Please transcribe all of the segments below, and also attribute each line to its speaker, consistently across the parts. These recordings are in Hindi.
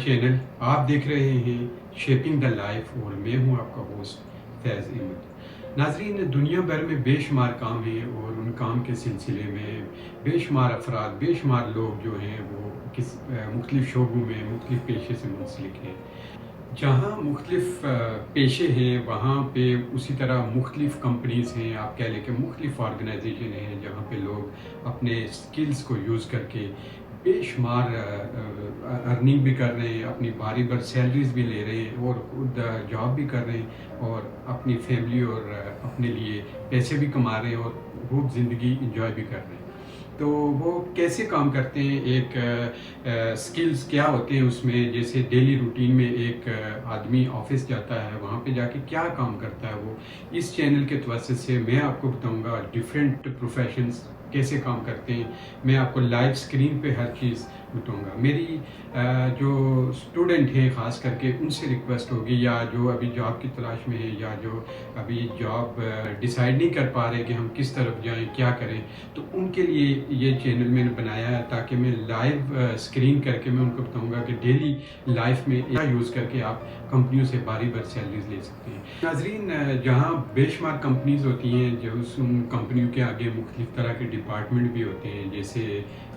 Speaker 1: चैनल। आप देख रहे हैं शेपिंग द लाइफ और मैं हूं आपका होस्ट फैज़ अहमद। नाज़रीन, दुनिया भर में बेशुमार काम हैं और उन काम के सिलसिले में बेशुमार अफराद, बेशुमार लोग जो हैं वो किस मुख्तलिफ़ शोबों में मुख्तलिफ़ पेशे से मुंसलिक हैं। जहाँ मुख्तलिफ़ पेशे हैं वहाँ पे उसी तरह मुख्तलिफ़ कंपनीज़ हैं, आप कह लें कि मुख्तलिफ़ ऑर्गेनाइजेशन हैं जहाँ पे लोग अपने स्किल्स को यूज़ करके बेशुमार अर्निंग भी कर रहे हैं, अपनी बारी भर सैलरीज भी ले रहे हैं और खुद जॉब भी कर रहे हैं और अपनी फैमिली और अपने लिए पैसे भी कमा रहे हैं और खूब ज़िंदगी इंजॉय भी कर रहे हैं। तो वो कैसे काम करते हैं, एक स्किल्स क्या होते हैं उसमें, जैसे डेली रूटीन में एक आदमी ऑफिस जाता है, वहाँ पे जाके क्या काम करता है वो, इस चैनल के तवज्जुह से मैं आपको बताऊंगा डिफरेंट प्रोफेशंस कैसे काम करते हैं। मैं आपको लाइव स्क्रीन पे हर चीज़ बताऊंगा। मेरी जो स्टूडेंट हैं ख़ास करके उनसे रिक्वेस्ट होगी, या जो अभी जॉब की तलाश में है या जो अभी जॉब डिसाइड नहीं कर पा रहे कि हम किस तरफ जाएं, क्या करें, तो उनके लिए ये चैनल मैंने बनाया है ताकि मैं लाइव स्क्रीन करके मैं उनको बताऊंगा कि डेली लाइफ में क्या यूज़ करके आप कंपनियों से बारी बार सैलरीज ले सकते हैं। नाजरीन, जहाँ बेशुमार कंपनीज होती हैं, जो उन कंपनियों के आगे मुख्तलिफ तरह के डिपार्टमेंट भी होते हैं। जैसे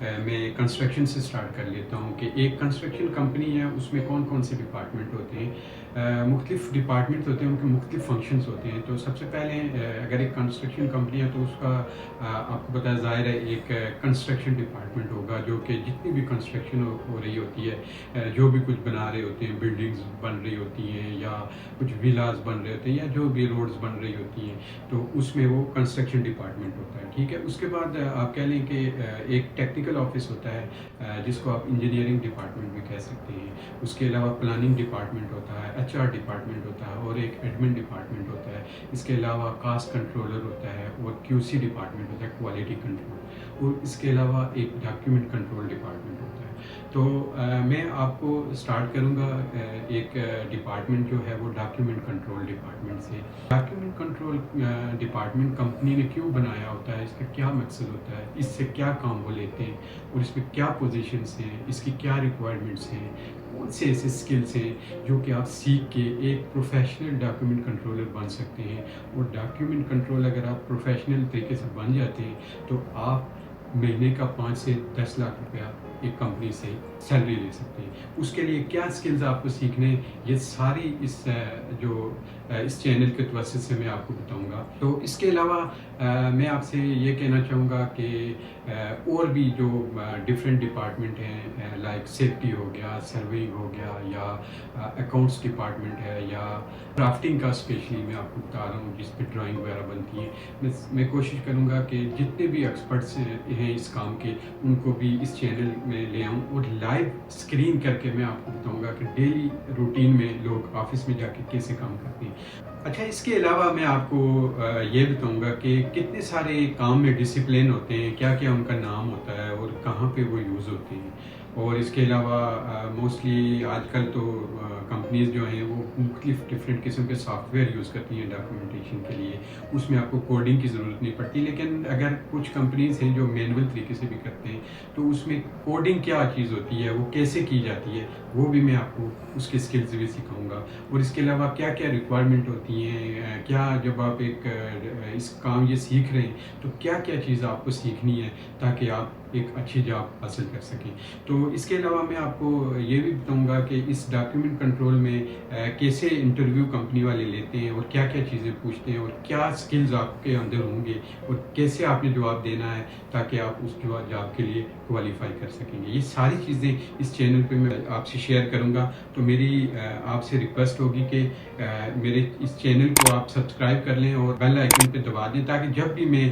Speaker 1: मैं कंस्ट्रक्शन से स्टार्ट कर लेता हूँ कि एक कंस्ट्रक्शन कंपनी है, उसमें कौन कौन से डिपार्टमेंट होते हैं। मुख्तलिफ डिपार्टमेंट होते हैं, उनके मुख्तलिफ फंक्शंस होते हैं। तो सबसे पहले अगर एक कंस्ट्रक्शन कंपनी है तो उसका आपको पता है, ज़ाहिर है एक कंस्ट्रक्शन डिपार्टमेंट होगा जो कि जितनी भी कंस्ट्रक्शन हो रही होती है, जो भी कुछ बना रहे होते हैं, बिल्डिंग्स बन रही होती हैं या कुछ विलास बन रहे होते हैं या जो भी रोड्स बन रही होती हैं, तो उसमें वो कंस्ट्रक्शन डिपार्टमेंट होता है। ठीक है, उसके बाद आप कह लें कि एक टेक्निकल ऑफिस होता है जिसको आप इंजीनियरिंग डिपार्टमेंट भी कह सकते हैं। उसके अलावा प्लानिंग डिपार्टमेंट होता है, एचआर डिपार्टमेंट होता है और एक एडमिन डिपार्टमेंट होता है। इसके अलावा कास्ट कंट्रोलर होता है और क्यूसी डिपार्टमेंट होता है, क्वालिटी कंट्रोल, और इसके अलावा एक डॉक्यूमेंट कंट्रोल डिपार्टमेंट होता है। तो मैं आपको स्टार्ट करूंगा एक डिपार्टमेंट जो है वो डॉक्यूमेंट कंट्रोल डिपार्टमेंट से। डॉक्यूमेंट कंट्रोल डिपार्टमेंट कंपनी ने क्यों बनाया होता है, इसका क्या मकसद होता है, इससे क्या काम वो लेते हैं और इसमें क्या पोजीशंस हैं, इसकी क्या रिक्वायरमेंट्स हैं, कौन से ऐसे स्किल्स हैं जो कि आप सीख के एक प्रोफेशनल डॉक्यूमेंट कंट्रोलर बन सकते हैं। और डॉक्यूमेंट कंट्रोल अगर आप प्रोफेशनल तरीके से बन जाते हैं तो आप महीने का 5 से 10 लाख रुपया एक कंपनी से सैलरी ले सकते हैं। उसके लिए क्या स्किल्स आपको सीखने, ये सारी इस चैनल के तवज्जुह से मैं आपको बताऊंगा। तो इसके अलावा मैं आपसे ये कहना चाहूँगा कि और भी जो डिफरेंट डिपार्टमेंट हैं, लाइक सेफ्टी हो गया, सर्वेइंग हो गया, या अकाउंट्स डिपार्टमेंट है, या क्राफ्टिंग का स्पेशली मैं आपको बता रहा हूँ जिस पे ड्राइंग वगैरह बनती है। मैं कोशिश करूँगा कि जितने भी एक्सपर्ट्स हैं इस काम के उनको भी इस चैनल में ले आऊँ और लाइव स्क्रीन करके मैं आपको बताऊँगा कि डेली रूटीन में लोग ऑफिस में जाके कैसे काम करते हैं। अच्छा, इसके अलावा मैं आपको ये बताऊंगा कि कितने सारे काम में डिसिप्लिन होते हैं, क्या क्या उनका नाम होता है और कहाँ पे वो यूज़ होते हैं। और इसके अलावा मोस्टली आजकल तो कंपनीज जो हैं वो मुख्तलिफ डिफरेंट किस्म के सॉफ्टवेयर यूज़ करती हैं डॉक्यूमेंटेशन के लिए। उसमें आपको कोडिंग की ज़रूरत नहीं पड़ती, लेकिन अगर कुछ कंपनीज हैं जो मैनुअल तरीके से भी करते हैं तो उसमें कोडिंग क्या चीज़ होती है, वो कैसे की जाती है, वो भी मैं आपको उसके स्किल्स भी सिखाऊंगा। और इसके अलावा क्या क्या रिक्वायरमेंट होती हैं, क्या जब आप इस काम ये सीख रहे हैं तो क्या क्या चीज़ आपको सीखनी है ताकि आप एक अच्छी जॉब हासिल कर सकें। तो इसके अलावा मैं आपको ये भी बताऊंगा कि इस डॉक्यूमेंट कंट्रोल में कैसे इंटरव्यू कंपनी वाले लेते हैं और क्या क्या चीज़ें पूछते हैं और क्या स्किल्स आपके अंदर होंगे और कैसे आपने जवाब देना है ताकि आप उस जॉब के लिए क्वालिफाई कर सकेंगे। ये सारी चीज़ें इस चैनल पे मैं आपसे शेयर करूंगा। तो मेरी आपसे रिक्वेस्ट होगी कि मेरे इस चैनल को आप सब्सक्राइब कर लें और बेल आइकन पे दबा दें ताकि जब भी मैं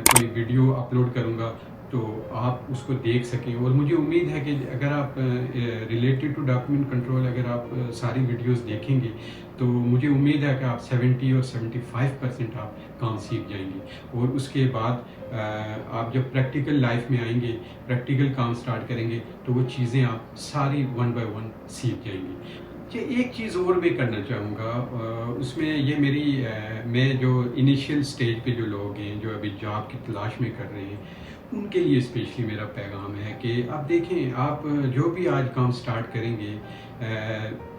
Speaker 1: कोई वीडियो अपलोड करूंगा तो आप उसको देख सकें। और मुझे उम्मीद है कि अगर आप रिलेटेड टू डॉक्यूमेंट कंट्रोल अगर आप सारी वीडियोस देखेंगे तो मुझे उम्मीद है कि आप 70 और 75% आप काम सीख जाएंगे। और उसके बाद आप जब प्रैक्टिकल लाइफ में आएंगे, प्रैक्टिकल काम स्टार्ट करेंगे तो वो चीज़ें आप सारी 1 बाय 1 सीख जाएंगी। कि एक चीज़ और मैं करना चाहूँगा, उसमें ये मैं जो इनिशियल स्टेज पे जो लोग हैं जो अभी जॉब की तलाश में कर रहे हैं उनके लिए स्पेशली मेरा पैगाम है कि आप देखें, आप जो भी आज काम स्टार्ट करेंगे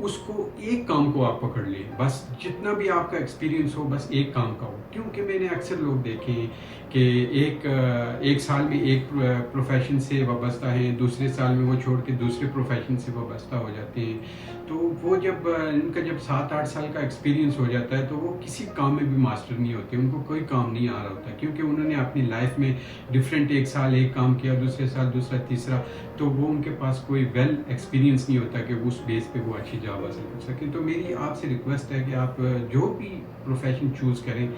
Speaker 1: उसको एक काम को आप पकड़ लें, बस जितना भी आपका एक्सपीरियंस हो बस एक काम का हो। क्योंकि मैंने अक्सर लोग देखे हैं कि एक साल में एक प्रोफेशन से वाबस्ता हैं, दूसरे साल में वो छोड़ के दूसरे प्रोफेशन से वाबस्ता हो जाते हैं। तो वो जब इनका जब 7-8 साल का एक्सपीरियंस हो जाता है तो वो किसी काम में भी मास्टर नहीं होते, उनको कोई काम नहीं आ रहा होता, क्योंकि उन्होंने अपनी लाइफ में डिफरेंट, एक साल एक काम किया, दूसरे साल दूसरा, तीसरा, तो वो उनके पास कोई वेल एक्सपीरियंस नहीं होता कि उस बेस पे वो अच्छी जॉब हासिल कर सकें। तो मेरी आपसे रिक्वेस्ट है कि आप जो भी प्रोफेशन चूज़ करें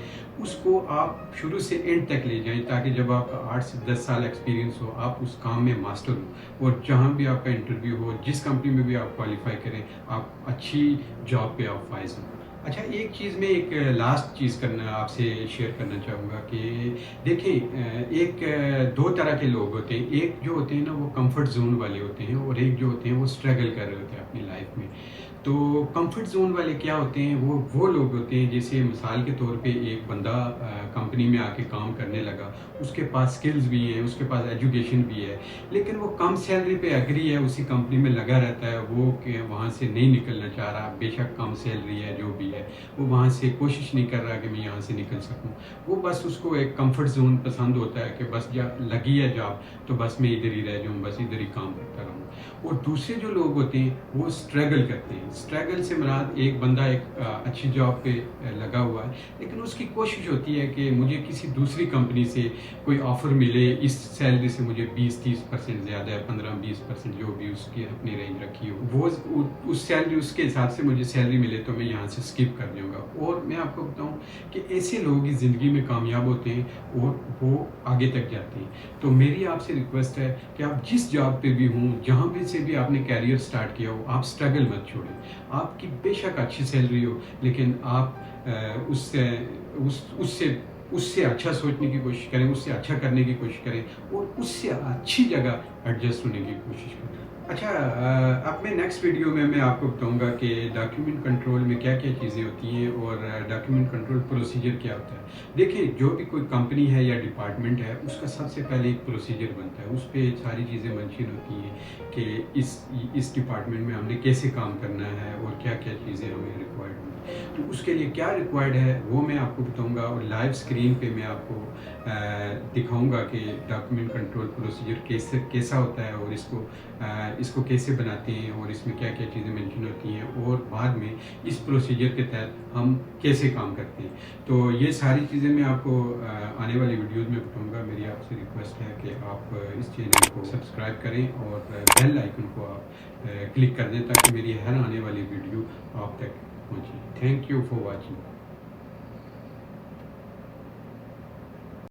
Speaker 1: उसको आप शुरू से एंड तक ले जाएं, ताकि जब आपका 8 से 10 साल एक्सपीरियंस हो आप उस काम में मास्टर हो, और जहाँ भी आपका इंटरव्यू हो, जिस कंपनी में भी आप क्वालिफाई करें, आप अच्छी जॉब पे आप फाइज हों। अच्छा, एक चीज़ में एक लास्ट चीज़ करना आपसे शेयर करना चाहूँगा कि देखें, दो तरह के लोग होते हैं। एक जो होते हैं ना वो कंफर्ट जोन वाले होते हैं, और एक जो होते हैं वो स्ट्रगल कर रहे होते हैं अपनी लाइफ में। तो कंफर्ट जोन वाले क्या होते हैं, वो लोग होते हैं, जैसे मिसाल के तौर पे एक बंदा कंपनी में आके काम करने लगा, उसके पास स्किल्स भी हैं, उसके पास एजुकेशन भी है, लेकिन वो कम सैलरी पे एग्री है, उसी कंपनी में लगा रहता है, वो वहाँ से नहीं निकलना चाह रहा, बेशक कम सैलरी है जो भी है, वो वहाँ से कोशिश नहीं कर रहा कि मैं यहाँ से निकल सकूँ। वो बस उसको एक कंफर्ट जोन पसंद होता है कि बस लगी है जॉब तो बस मैं इधर ही रह जाऊँ, बस इधर ही काम करता रहूँ। और दूसरे जो लोग होते हैं वो स्ट्रगल करते हैं। स्ट्रगल से मुराद, एक बंदा एक अच्छी जॉब पे लगा हुआ है, लेकिन उसकी कोशिश होती है कि मुझे किसी दूसरी कंपनी से कोई ऑफर मिले, इस सैलरी से मुझे 20-30% ज़्यादा है, 15-20% जो भी उसकी अपनी रेंज रखी हो, वो उस सैलरी, उसके हिसाब से मुझे सैलरी मिले तो मैं यहाँ से स्किप कर दूँगा। और मैं आपको बताऊँ कि ऐसे लोग इस ज़िंदगी में कामयाब होते हैं और वो आगे तक जाते हैं। तो मेरी आपसे रिक्वेस्ट है कि आप जिस जॉब पे भी हों, जहाँ भी से भी आपने कैरियर स्टार्ट किया हो, आप स्ट्रगल मत छोड़ें। आपकी बेशक अच्छी सैलरी हो, लेकिन आप उससे अच्छा सोचने की कोशिश करें, उससे अच्छा करने की कोशिश करें, और उससे अच्छी जगह एडजस्ट होने की कोशिश करें। अच्छा, अब मैं नेक्स्ट वीडियो में मैं आपको बताऊंगा कि डॉक्यूमेंट कंट्रोल में क्या क्या चीज़ें होती हैं और डॉक्यूमेंट कंट्रोल प्रोसीजर क्या होता है। देखिए, जो भी कोई कंपनी है या डिपार्टमेंट है, उसका सबसे पहले एक प्रोसीजर बनता है, उस पर सारी चीज़ें मेंशन होती हैं कि इस डिपार्टमेंट में हमने कैसे काम करना है और क्या क्या चीज़ें हमें रिक्वायर्ड होंगी। तो उसके लिए क्या रिक्वायर्ड है वो मैं आपको बताऊंगा, और लाइव स्क्रीन पे मैं आपको दिखाऊंगा कि डॉक्यूमेंट कंट्रोल प्रोसीजर कैसा होता है, और इसको कैसे बनाते हैं, और इसमें क्या क्या चीज़ें मेंशन होती हैं, और बाद में इस प्रोसीजर के तहत हम कैसे काम करते हैं। तो ये सारी चीज़ें मैं आपको आने वाली वीडियोस में बताऊंगा। मेरी आपसे रिक्वेस्ट है कि आप इस चैनल को सब्सक्राइब करें और बेल आइकन को आप क्लिक कर दें, ताकि मेरी हर आने वाली वीडियो आप तक पहुँचे। Thank you for watching.